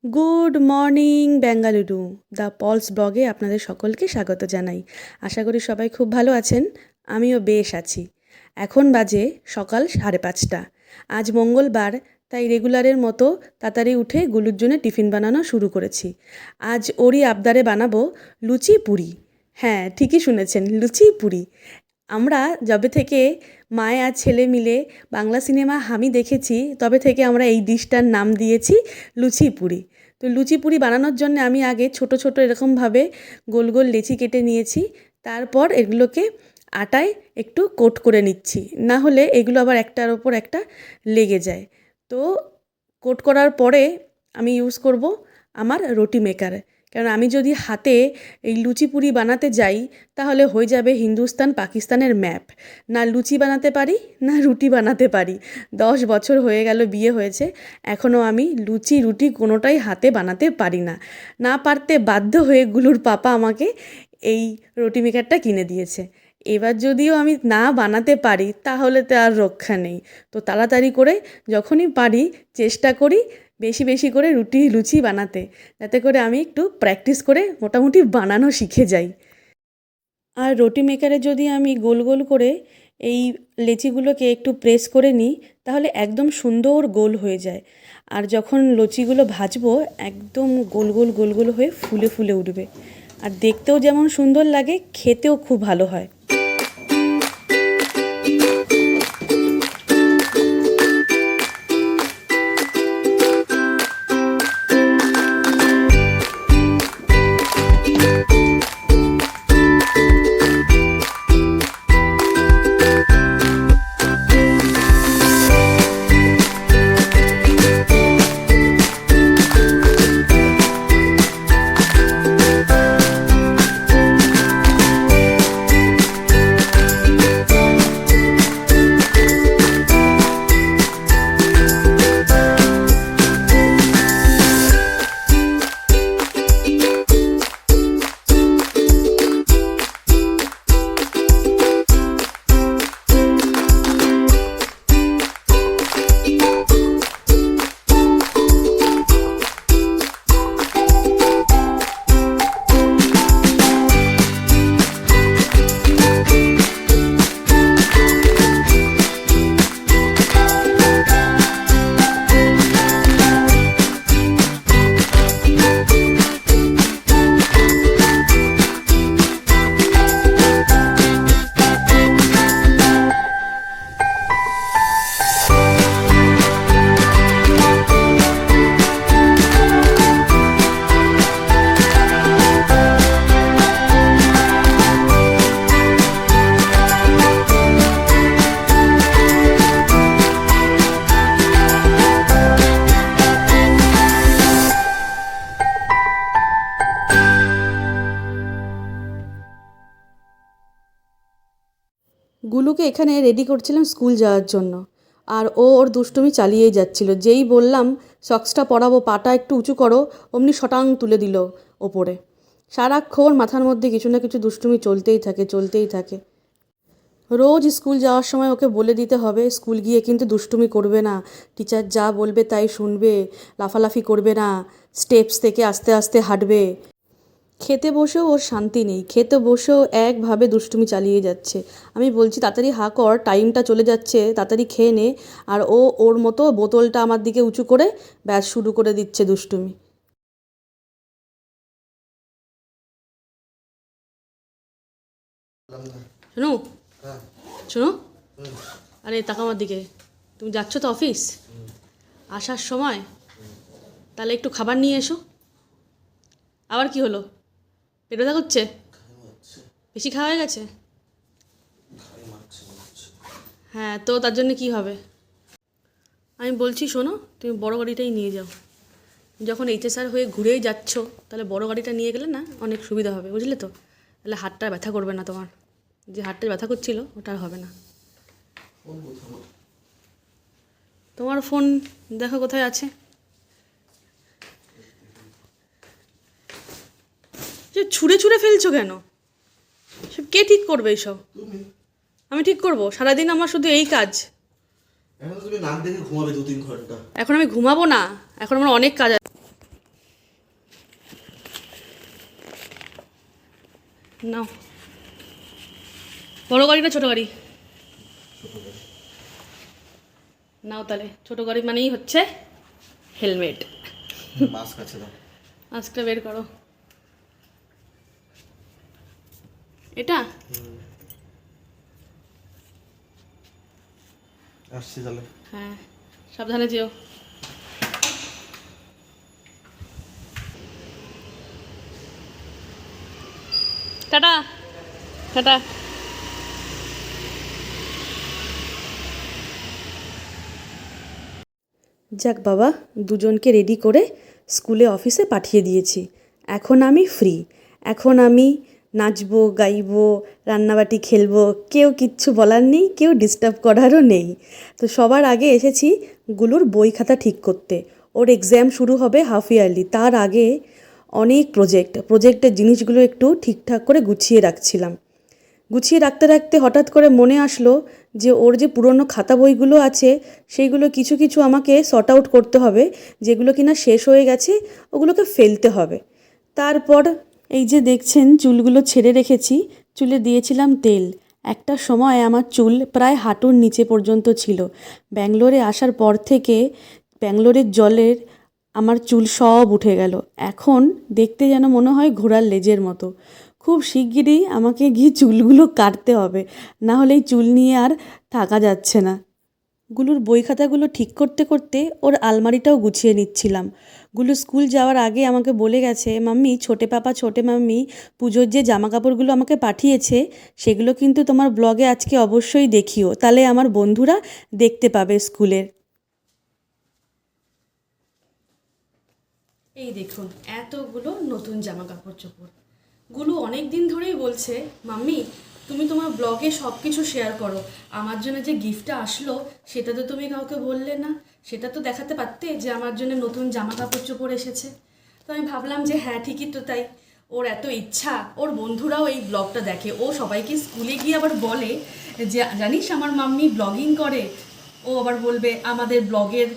Good morning Bengaluru. The Paul's ব্লগে আপনাদের সকলকে স্বাগত জানাই। আশা করি সবাই খুব ভালো আছেন। আমিও বেশ আছি। এখন বাজে সকাল 5:30। আজ মঙ্গলবার, তাই রেগুলারের মতো তাড়াতাড়ি উঠে গুলুর জন্য টিফিন বানানো শুরু করেছি। আজ ওরই আবদারে বানাবো লুচি পুরি। হ্যাঁ, ঠিকই শুনেছেন, লুচি পুরি। আমরা যবে থেকে মায়ে আর ছেলে মিলে বাংলা সিনেমা হামি দেখেছি, তবে থেকে আমরা এই ডিশটার নাম দিয়েছি লুচি পুরি। তো লুচি পুরি বানানোর জন্য আমি আগে ছোট ছোট এরকমভাবে গোল গোল লেচি কেটে নিয়েছি। তারপর এগুলোকে আটায় একটু কোট করে নিচ্ছি, না হলে এগুলো আবার একটার ওপর একটা লেগে যায়। তো কোট করার পরে আমি ইউজ করব আমার রুটি মেকার। কারণ আমি যদি হাতে এই লুচি পুরি বানাতে যাই, তাহলে হয়ে যাবে হিন্দুস্তান পাকিস্তানের ম্যাপ। না লুচি বানাতে পারি, না রুটি বানাতে পারি। 10 বছর হয়ে গেল বিয়ে হয়েছে, এখনও আমি লুচি রুটি কোনোটাই হাতে বানাতে পারি না। না পারতে বাধ্য হয়ে গুলুর পাপা আমাকে এই রুটি মেকারটা কিনে দিয়েছে। এবার যদিও আমি না বানাতে পারি, তাহলে তো আর রক্ষা নেই। তো তাড়াতাড়ি করে যখনই পারি চেষ্টা করি বেশি বেশি করে রুটি লুচি বানাতে, যাতে করে আমি একটু প্র্যাকটিস করে মোটামুটি বানানো শিখে যাই। আর রুটি মেকারে যদি আমি গোল গোল করে এই লেচিগুলোকে একটু প্রেস করে নিই, তাহলে একদম সুন্দর গোল হয়ে যায়। আর যখন লুচিগুলো ভাজবো, একদম গোল গোল গোল গোল হয়ে ফুলে ফুলে উঠবে। আর দেখতেও যেমন সুন্দর লাগে, খেতেও খুব ভালো হয়। গুলুকে এখানে রেডি করছিলাম স্কুল যাওয়ার জন্য, আর ও ওর দুষ্টুমি চালিয়েই যাচ্ছিল। যেই বললাম সক্সটা পরাবো, পাটা একটু উঁচু করো, অমনি শটাং তুলে দিল ওপরে। সারাক্ষণ মাথার মধ্যে কিছু না কিছু দুষ্টুমি চলতেই থাকে চলতেই থাকে। রোজ স্কুল যাওয়ার সময় ওকে বলে দিতে হবে, স্কুল গিয়ে কিন্তু দুষ্টুমি করবে না, টিচার যা বলবে তাই শুনবে, লাফালাফি করবে না, স্টেপস থেকে আস্তে আস্তে হাঁটবে। খেতে বসেও ওর শান্তি নেই, খেতে বসেও একভাবে দুষ্টুমি চালিয়ে যাচ্ছে। আমি বলছি তাড়াতাড়ি হা কর, টাইমটা চলে যাচ্ছে, তাড়াতাড়ি খেয়ে নে। আর ও ওর মতো বোতলটা আমার দিকে উঁচু করে ব্যাস শুরু করে দিচ্ছে দুষ্টুমি। শোনো, শোনো, আরে তাকা আমার দিকে। তুমি যাচ্ছ তো অফিস, আসার সময় তাহলে একটু খাবার নিয়ে এসো। আবার কি হলো, পেট ব্যথা করছে? বেশি খাওয়া হয়ে গেছে? হ্যাঁ, তো তার জন্য কি হবে? আমি বলছি শোনো, তুমি বড় গাড়িটাই নিয়ে যাও। যখন এইচএসআর হয়ে ঘুরেই যাচ্ছ, তাহলে বড় গাড়িটা নিয়ে গেলে না অনেক সুবিধা হবে, বুঝলে তো? তাহলে হাতটা ব্যথা করবে না তোমার, যে হাতটা ব্যথা করছিল ওটা আর হবে না। তোমার ফোন দেখো কোথায় আছে। যে ছুঁড়ে ছুঁড়ে ফেলছো কেন? সব কে ঠিক করবে এইসব? আমি ঠিক করব? সারাদিন আমার শুধু এই কাজ। এখন তুমি নাক দেখে ঘুমাবে 2-3 ঘন্টা। এখন আমি ঘুমাবো না, এখন আমার অনেক কাজ আছে। নাও, বড় গাড়ি না ছোট গাড়ি? নাও তাহলে, ছোট গাড়ি মানেই হচ্ছে হেলমেট। মাস্ক আছে তো, মাস্কটা বের করো। এটা আসছি তাহলে। হ্যাঁ, সাবধানে যেও। Tata tata. যাক বাবা, দুজনকে রেডি করে স্কুলে অফিসে পাঠিয়ে দিয়েছি। এখন আমি ফ্রি। এখন আমি নাচবো, গাইবো, রান্নাবাটি খেলবো, কেউ কিচ্ছু বলার নেই, কেউ ডিস্টার্ব করারও নেই। তো সবার আগে এসেছি গুলোর বই খাতা ঠিক করতে। ওর এক্সাম শুরু হবে হাফ ইয়ারলি, তার আগে অনেক প্রজেক্টের জিনিসগুলো একটু ঠিকঠাক করে গুছিয়ে রাখছিলাম। গুছিয়ে রাখতে রাখতে হঠাৎ করে মনে আসলো যে ওর যে পুরনো খাতা বইগুলো আছে সেইগুলো কিছু কিছু আমাকে সর্ট আউট করতে হবে, যেগুলো কিনা শেষ হয়ে গেছে ওগুলোকে ফেলতে হবে। তারপর এই যে দেখছেন চুলগুলো ছেড়ে রেখেছি, চুলে দিয়েছিলাম তেল। একটা সময় আমার চুল প্রায় হাঁটুর নিচে পর্যন্ত ছিল। ব্যাঙ্গালোরে আসার পর থেকে ব্যাঙ্গালোরের জলের আমার চুল সব উঠে গেল। এখন দেখতে যেন মনে হয় ঘোড়ার লেজের মতো। খুব শিগগিরই আমাকে গিয়ে চুলগুলো কাটতে হবে, না হলে এই চুল নিয়ে আর থাকা যাচ্ছে না। গুলুর বই খাতাগুলো ঠিক করতে করতে ওর আলমারিটাও গুছিয়ে নিচ্ছিলাম। গুলু স্কুল যাওয়ার আগে আমাকে বলে গেছে, মাম্মি, ছোটে পাপা ছোটে মাম্মি পুজোর যে জামা কাপড়গুলো আমাকে পাঠিয়েছে সেগুলো কিন্তু তোমার ব্লগে আজকে অবশ্যই দেখিও, তাহলে আমার বন্ধুরা দেখতে পাবে স্কুলের। এই দেখুন এতগুলো নতুন জামা কাপড় চোপড়। গুলু অনেক দিন ধরেই বলছে, মাম্মি তুমি তোমার ব্লগে সব কিছু শেয়ার করো, আমার জন্য যে গিফটটা আসলো সেটা তো তুমি কাউকে বললে না, সেটা তো দেখাতে পারতে যে আমার জন্য নতুন জামা কাপড় চোপড় এসেছে। তো আমি ভাবলাম যে হ্যাঁ ঠিকই তো তাই, ওর এত ইচ্ছা, ওর বন্ধুরাও এই ব্লগটা দেখে, ও সবাইকে স্কুলে গিয়ে আবার বলে যে জানিস আমার মাম্মি ব্লগিং করে। ও আবার বলবে আমাদের ব্লগের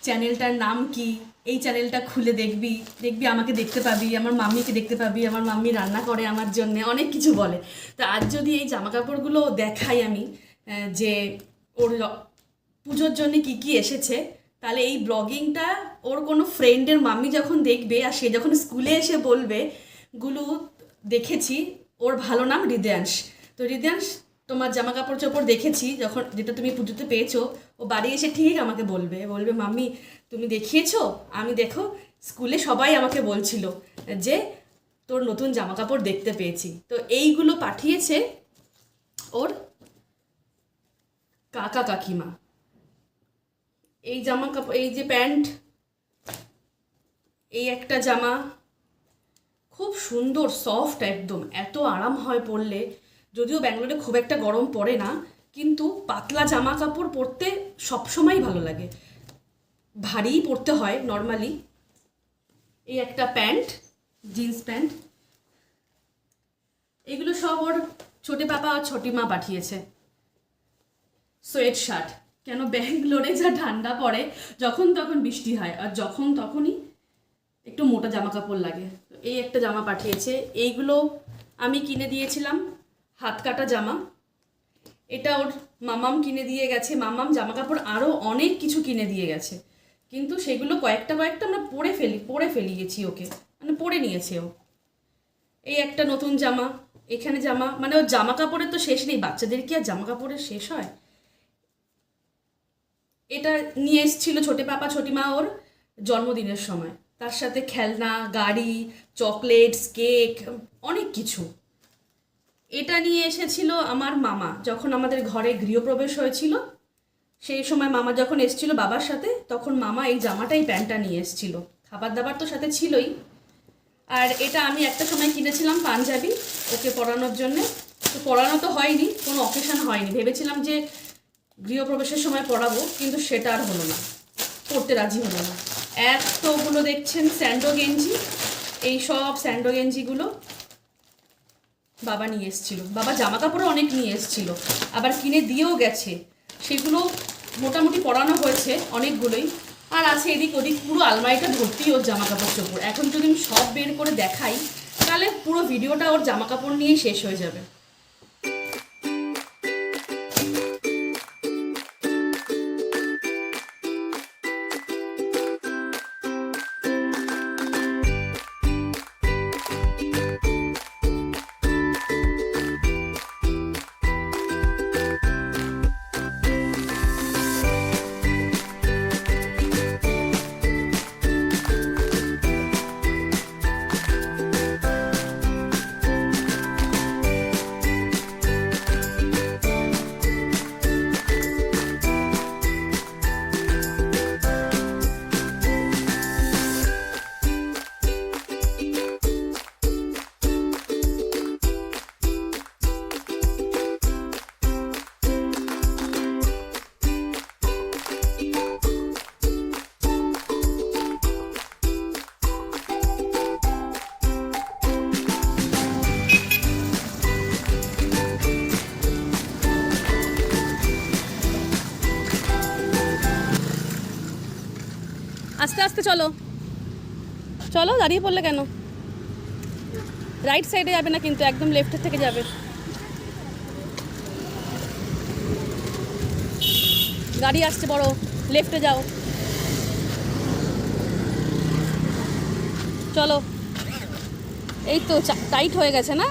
চ্যানেলটার নাম কি, এই চ্যানেলটা খুলে দেখবি, দেখবি আমাকে দেখতে পাবি, আমার মাম্মিকে দেখতে পাবি, আমার মাম্মি রান্না করে আমার জন্যে, অনেক কিছু বলে। তো আজ যদি এই জামা কাপড়গুলো দেখাই আমি, যে ওর পুজোর জন্য কি কি এসেছে, তাহলে এই ব্লগিংটা ওর কোনো ফ্রেন্ডের মাম্মি যখন দেখবে আর সে যখন স্কুলে এসে বলবে, গুলু দেখেছি, ওর ভালো নাম হৃদয়াংশ, তো হৃদয়াংশ তোমার জামা কাপড় চোপড় দেখেছি যখন, যেটা তুমি পুজোতে পেয়েছো, ও বাড়ি এসে ঠিক আমাকে বলবে, বলবে মাম্মি তুমি দেখিয়েছো, আমি দেখো স্কুলে সবাই আমাকে বলছিল যে তোর নতুন জামা কাপড় দেখতে পেয়েছি। তো এইগুলো পাঠিয়েছে ওর কাকা কাকিমা। এই জামা কাপড়, এই যে প্যান্ট, এই একটা জামা খুব সুন্দর সফট, একদম এত আরাম হয় পরলে। যদিও ব্যাঙ্গালোরে খুব একটা গরম পড়ে না, কিন্তু পাতলা জামা কাপড় পরতে সবসময় ভালো লাগে, ভারী পরতে হয় নর্মালি। এই একটা প্যান্ট, জিন্স প্যান্ট, এগুলো সব ওর ছোটে পাপা আর ছোটি মা পাঠিয়েছে। সোয়েট শার্ট, কেন ব্যাঙ্গালোরে যা ঠান্ডা পড়ে, যখন তখন বৃষ্টি হয় আর যখন তখনই একটু মোটা জামা কাপড় লাগে। এই একটা জামা পাঠিয়েছে, এইগুলো আমি কিনে দিয়েছিলাম, হাত কাটা জামা। এটা ওর মামাম কিনে দিয়ে গেছে, মামাম জামা কাপড় আরও অনেক কিছু কিনে দিয়ে গেছে, কিন্তু সেগুলো কয়েকটা আমরা পরে ফেলিয়েছি ওকে, মানে পরে নিয়েছে ও। এই একটা নতুন জামা, এখানে জামা, মানে ওর জামা কাপড়ের তো শেষ নেই, বাচ্চাদের কি আর জামা কাপড়ের শেষ হয়। এটা নিয়ে এসেছিল ছোটে পাপা ছোটি মা ওর জন্মদিনের সময়, তার সাথে খেলনা, গাড়ি, চকলেটস, কেক, অনেক কিছু। এটা নিয়ে এসেছিল আমার মামা যখন আমাদের ঘরে গৃহপ্রবেশ হয়েছিল, সেই সময় মামা যখন এসেছিল বাবার সাথে, তখন মামা এই জামাটা, এই প্যান্টটা নিয়ে এসেছিল। খাবার দাবার তো সাথে ছিলই। আর এটা আমি একটা সময় কিনেছিলাম পাঞ্জাবি ওকে পরানোর জন্যে, তো পরানো তো হয়নি, কোনো অকেশন হয়নি, ভেবেছিলাম যে গৃহপ্রবেশের সময় পরাবো, কিন্তু সেটা আর হলো না, পরতে রাজি হলো না। এতগুলো দেখছেন স্যান্ডো গেঞ্জি, এই সব স্যান্ডো গেঞ্জিগুলো বাবা নিয়ে এসেছিল, বাবা জামা কাপড়ও অনেক নিয়ে এসেছিল, আবার কিনে দিয়েও গেছে, সেগুলো মোটামুটি পরানো হয়েছে অনেকগুলোই। আর আছে এদিক ওদিক পুরো আলমারিটা ভর্তি ওর জামা কাপড় চোপড়। এখন যদি আমি সব বের করে দেখাই তাহলে পুরো ভিডিওটা ওর জামা কাপড় নিয়েই শেষ হয়ে যাবে। আস্তে আস্তে চলো, চলো, দাঁড়িয়ে পড়লে কেন? রাইট সাইডে যাবে না কিন্তু, একদম লেফটের থেকে যাবে। গাড়ি আসছে বড়, লেফটে যাও। চলো, এই তো টাইট হয়ে গেছে না,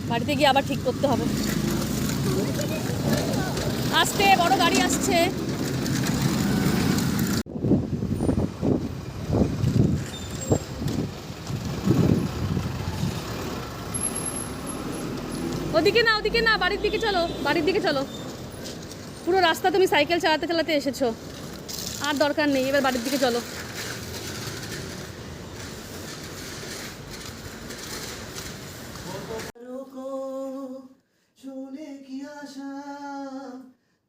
বাড়িতে গিয়ে আবার ঠিক করতে হবে। আসতে, বড় গাড়ি আসছে। ওদিকে না, ওদিকে না, বাড়ির দিকে চলো, বাড়ির দিকে চলো। পুরো রাস্তা তুমি সাইকেল চালাতে চালাতে এসেছো, আর দরকার নেই, এবার বাড়ির দিকে চলো। को छूने की आशा,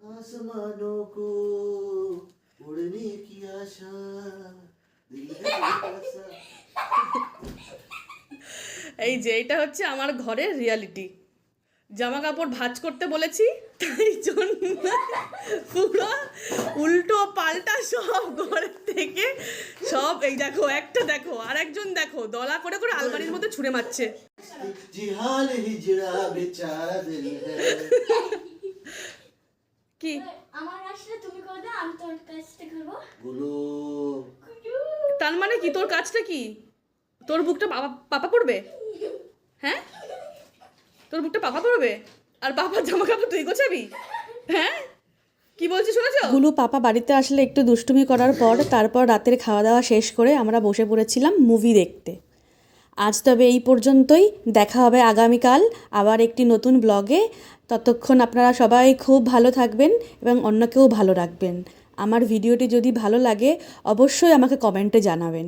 आसमानों को उड़ने की आशा, दिल है प्यासा। এই যে এটা হচ্ছে আমার ঘরের রিয়ালিটি। জামা কাপড় ভাঁজ করতে বলেছি, তাই জন্য পুরো উল্টো পাল্টা সব ঘরের থেকে সব, এই দেখো একটা দেখো, আর একজন দেখো দলা করে করে আলমারির মধ্যে ছুঁড়ে মারছে। जिहाल हिजड़ा बेचारा दिल है। কি আমার আসলে তুমি করে দাও, আমি তোর কাছটা করবো। गुलू তার মানে কি, তোর কাজটা কি? তোর বুকটা পাপা পড়বে? হ্যাঁ, তোর বুকটা পাপা পড়বে, আর পাপার জামা কাপড় তুই গোছাবি? হ্যাঁ, কি বলছিস শুনেছ? গুলু পাপা বাড়িতে আসলে একটু দুষ্টুমি করার পর তারপর রাতের খাওয়া দাওয়া শেষ করে আমরা বসে পড়েছিলাম মুভি দেখতে। আজ তবে এই পর্যন্তই, দেখা হবে আগামীকাল আবার একটি নতুন ব্লগে। ততক্ষণ আপনারা সবাই খুব ভালো থাকবেন এবং অন্যকেও ভালো রাখবেন। আমার ভিডিওটি যদি ভালো লাগে অবশ্যই আমাকে কমেন্টে জানাবেন।